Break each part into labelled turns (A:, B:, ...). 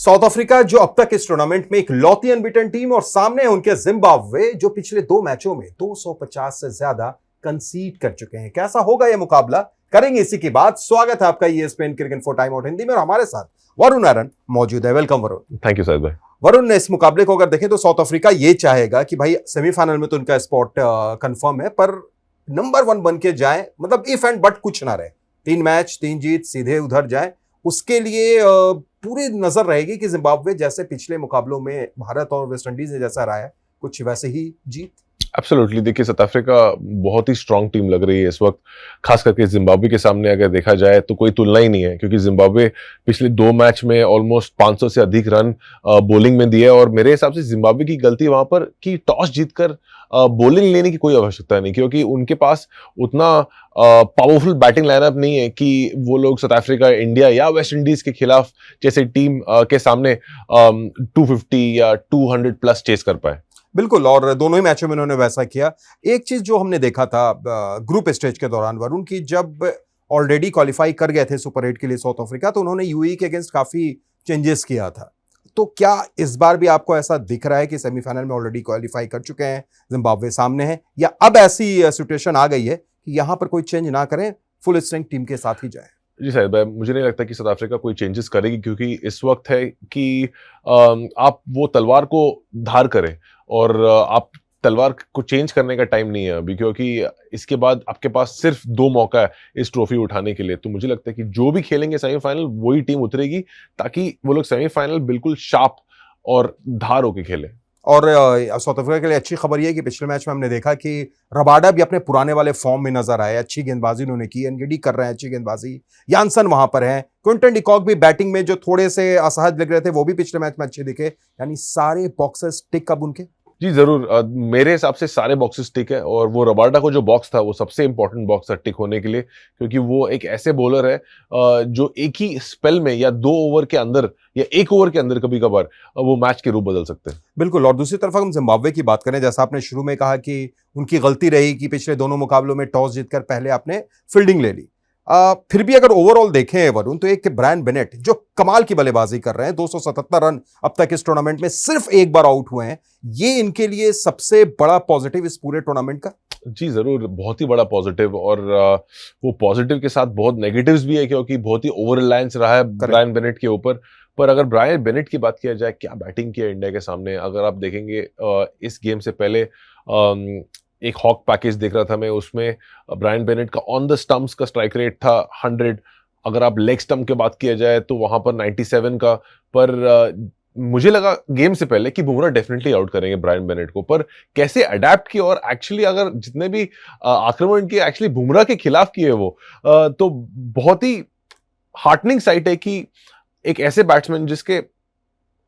A: South Africa जो अब तक इस टूर्नामेंट में एक लौती अनबीटन टीम और सामने है उनके जिम्बाब्वे जो पिछले 2 मैचों में 250 से ज्यादा कंसीड कर चुके हैं। कैसा होगा यह मुकाबला, करेंगे इसी की बात। स्वागत है आपका ESPN cricket info time out Hindi में और हमारे साथ वरुण आरन मौजूद है। Welcome Varun.
B: Thank you sir भाई।
A: वरुण, इस मुकाबले को अगर देखें तो साउथ अफ्रीका ये चाहेगा कि भाई सेमीफाइनल में तो उनका स्पॉट कंफर्म है, पर नंबर 1 बन के जाए, मतलब इफ एंड बट कुछ ना रहे, 3 मैच 3 जीत सीधे उधर जाए। उसके लिए पूरी नजर रहेगी कि जिम्बाब्वे जैसे पिछले मुकाबलों में भारत और वेस्ट इंडीज ने जैसा रहा है कुछ वैसे ही जीत।
B: एब्सोल्युटली, देखिए साउथ अफ्रीका बहुत ही स्ट्रांग टीम लग रही है इस वक्त, खास करके जिम्बाब्वे के सामने अगर देखा जाए तो कोई तुलना ही नहीं है, क्योंकि जिम्बाब्वे पिछले 2 मैच में ऑलमोस्ट 500 से अधिक रन बॉलिंग में दिए और मेरे हिसाब से जिम्बाब्वे की गलती वहां पर कि टॉस जीतकर बॉलिंग लेने की कोई आवश्यकता नहीं, क्योंकि उनके पास उतना पावरफुल बैटिंग लाइनअप नहीं है कि वो लोग साउथ अफ्रीका, इंडिया या वेस्ट इंडीज के खिलाफ जैसे टीम के सामने 250 या 200 प्लस चेस कर पाए।
A: बिल्कुल, और दोनों ही मैचों में उन्होंने वैसा किया। एक चीज जो हमने देखा था ग्रुप स्टेज के दौरान वरुण की, जब ऑलरेडी क्वालिफाई कर गए थे सुपर 8 के लिए साउथ अफ्रीका, तो उन्होंने यूएई के अगेंस्ट काफी चेंजेस किया था। तो क्या इस बार भी आपको ऐसा दिख रहा है कि सेमीफाइनल में ऑलरेडी क्वालिफाई कर चुके हैं, जिम्बाब्वे सामने है, या अब ऐसी सिचुएशन आ गई है कि यहां पर कोई चेंज ना करें, फुल स्ट्रेंथ टीम के साथ ही जाए?
B: जी साहिब भाई, मुझे नहीं लगता कि साउथ अफ्रीका कोई चेंजेस करेगी, क्योंकि इस वक्त है कि आप वो तलवार को धार करें और आप तलवार को चेंज करने का टाइम नहीं है अभी, क्योंकि इसके बाद आपके पास सिर्फ 2 मौका है इस ट्रॉफी उठाने के लिए। तो मुझे लगता है कि जो भी खेलेंगे सेमीफाइनल वही टीम उतरेगी, ताकि वो लोग सेमीफाइनल बिल्कुल शार्प और धार होके खेले।
A: और साउथ अफ्रीका के लिए अच्छी खबर यह है कि पिछले मैच में हमने देखा कि रबाडा भी अपने पुराने वाले फॉर्म में नजर आए, अच्छी गेंदबाजी उन्होंने की, एनगीडी कर रहे हैं अच्छी गेंदबाजी, यानसन वहां पर है, क्विंटन डिकॉक भी बैटिंग में जो थोड़े से असहज लग रहे थे वो भी पिछले मैच में अच्छे दिखे, यानी सारे बॉक्सेस टिक अब उनके।
B: जी जरूर, मेरे हिसाब से सारे बॉक्सेस टिक है और वो रबाडा को जो बॉक्स था वो सबसे इंपॉर्टेंट बॉक्स था टिक होने के लिए, क्योंकि वो एक ऐसे बॉलर है जो एक ही स्पेल में या 2 ओवर के अंदर या 1 ओवर के अंदर कभी कभार वो मैच के रूप बदल सकते हैं।
A: बिल्कुल, और दूसरी तरफ हम जिम्बाब्वे की बात करें, जैसा आपने शुरू में कहा कि उनकी गलती रही कि पिछले दोनों मुकाबलों में टॉस जीतकर पहले आपने फील्डिंग ले ली। फिर भी अगर ओवरऑल देखें वरुण, तो एक ब्रायन बेनेट जो कमाल की बल्लेबाजी कर रहे हैं, 277 रन अब तक इस टूर्नामेंट में सिर्फ एक बार आउट हुए हैं, ये इनके लिए सबसे बड़ा पॉजिटिव इस पूरे टूर्नामेंट का।
B: जी जरूर, बहुत ही बड़ा पॉजिटिव, और वो पॉजिटिव के साथ बहुत नेगेटिव्स भी है, क्योंकि बहुत ही ओवर रिलायंस रहा है ब्रायन बेनेट के ऊपर। पर अगर ब्रायन बेनेट की बात किया जाए, क्या बैटिंग किया इंडिया के सामने। अगर आप देखेंगे इस गेम से पहले एक हॉक पैकेज देख रहा था मैं, उसमें ब्रायन बेनेट का ऑन द स्टंप्स का स्ट्राइक रेट था 100। अगर आप लेग स्टंप की बात किया जाए तो वहां पर 97 का। पर मुझे लगा गेम से पहले कि बुमराह डेफिनेटली आउट करेंगे ब्रायन बेनेट को, पर कैसे अडेप्ट किया, और एक्चुअली अगर जितने भी आक्रमण किए एक्चुअली बुमराह के खिलाफ किए वो, तो बहुत ही हार्टनिंग साइट है कि एक ऐसे बैट्समैन जिसके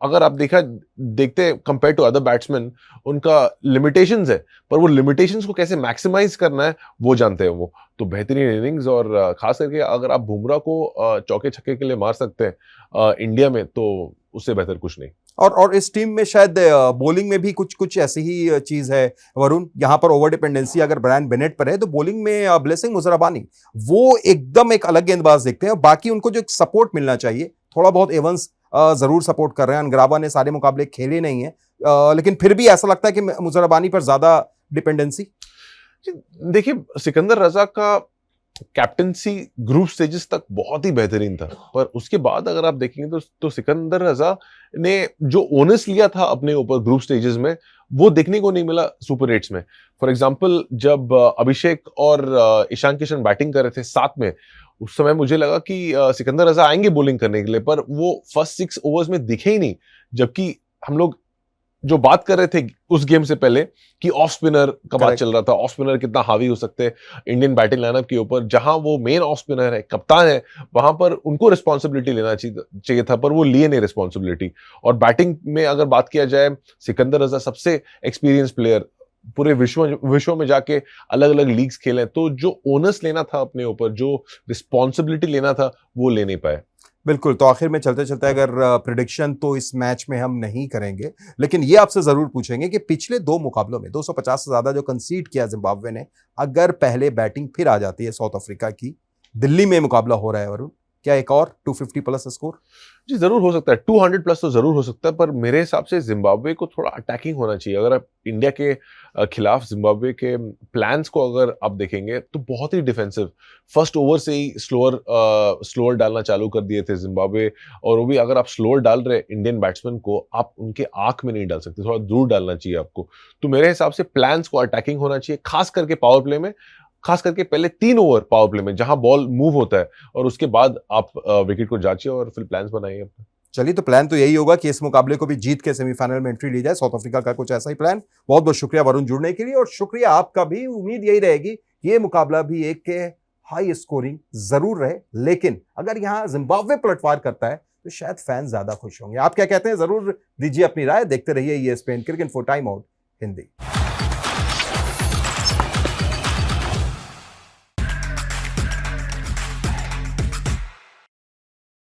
B: अगर आप देखते कंपेयर टू अदर बैट्समैन, उनका लिमिटेशंस है, पर वो लिमिटेशंस को कैसे मैक्सिमाइज करना है वो जानते हैं वो। तो बेहतरीन इनिंग्स, और खास करके अगर आप बुमराह को चौके छक्के के लिए मार सकते हैं इंडिया में, तो उससे बेहतर कुछ नहीं।
A: और इस टीम में शायद बॉलिंग में भी कुछ ऐसी ही चीज है वरुण, यहां पर ओवर डिपेंडेंसी अगर ब्रायन बेनेट पर है, तो बॉलिंग में ब्लेसिंग मुजराबानी वो एकदम एक अलग गेंदबाज दिखते हैं, बाकी उनको जो सपोर्ट मिलना चाहिए, थोड़ा बहुत एवंस जरूर सपोर्ट कर रहे हैं, अनग्राबा ने सारे मुकाबले खेले नहीं है, लेकिन फिर भी ऐसा लगता है कि मुजराबानी पर ज्यादा डिपेंडेंसी।
B: देखिए, सिकंदर रजा का कैप्टनसी ग्रुप स्टेजेस तक बहुत ही बेहतरीन था, पर उसके बाद अगर आप देखेंगे तो सिकंदर रजा ने जो ओनस लिया था अपने ऊपर ग्रुप स्टेजेस में, वो देखने को नहीं मिला सुपर 8s में। फॉर एग्जांपल, जब अभिषेक और ईशान किशन बैटिंग कर रहे थे साथ में, उस समय मुझे लगा कि सिकंदर रजा आएंगे बॉलिंग करने के लिए, पर वो फर्स्ट 6 ओवर्स में दिखे ही नहीं। जबकि हम लोग जो बात कर रहे थे उस गेम से पहले कि ऑफ स्पिनर का बात चल रहा था, ऑफ स्पिनर कितना हावी हो सकते हैं इंडियन बैटिंग लाइनअप के ऊपर, जहां वो मेन ऑफ स्पिनर है, कप्तान है, वहां पर उनको रिस्पॉन्सिबिलिटी लेना चाहिए था, पर वो लिए नहीं रिस्पॉन्सिबिलिटी। और बैटिंग में अगर बात किया जाए, सिकंदर रजा सबसे एक्सपीरियंस प्लेयर, पूरे विश्व में जाके अलग अलग लीग्स खेले, तो जो ओनर्स लेना था अपने ऊपर, जो रिस्पॉन्सिबिलिटी लेना था, वो ले नहीं पाए।
A: बिल्कुल, तो आखिर में चलते चलते अगर प्रिडिक्शन तो इस मैच में हम नहीं करेंगे, लेकिन ये आपसे जरूर पूछेंगे कि पिछले 2 मुकाबलों में 250 से ज्यादा जो कंसीड किया जिम्बाब्वे ने, अगर पहले बैटिंग फिर आ जाती है साउथ अफ्रीका की, दिल्ली में मुकाबला हो रहा है वरुण, क्या एक और 250 प्लस स्कोर?
B: जी जरूर हो सकता है, 200 प्लस तो जरूर हो सकता है, पर मेरे हिसाब से जिम्बाब्वे को थोड़ा अटैकिंग होना चाहिए। अगर आप इंडिया के खिलाफ जिम्बाब्वे के प्लान्स को अगर आप देखेंगे तो बहुत ही डिफेंसिव, फर्स्ट ओवर से ही स्लोअर डालना चालू कर दिए थे जिम्बाब्वे। और वो भी अगर आप स्लोअर डाल रहे इंडियन बैट्समैन को, आप उनके आंख में नहीं डाल सकते, थोड़ा दूर डालना चाहिए आपको। तो मेरे हिसाब से प्लान्स को अटैकिंग होना चाहिए, खास करके पावर प्ले में, खास करके पहले 3 ओवर पावर प्ले में जहां बॉल मूव होता है, और उसके बाद आप विकेट को जांचिए और फिर प्लान्स बनाइए अपने।
A: चलिए, तो प्लान तो यही होगा कि इस मुकाबले को भी जीत के सेमीफाइनल में एंट्री ली जाए। साउथ अफ्रीका का कुछ ऐसा ही प्लान। बहुत बहुत शुक्रिया वरुण जुड़ने के लिए, और शुक्रिया आपका भी। उम्मीद यही रहेगी ये मुकाबला भी एक के हाई स्कोरिंग जरूर रहे, लेकिन अगर यहां जिम्बाब्वे पलटवार करता है तो शायद फैन ज्यादा खुश होंगे। आप क्या कहते हैं, जरूर दीजिए अपनी राय। देखते रहिए ESPN cricket info time out Hindi.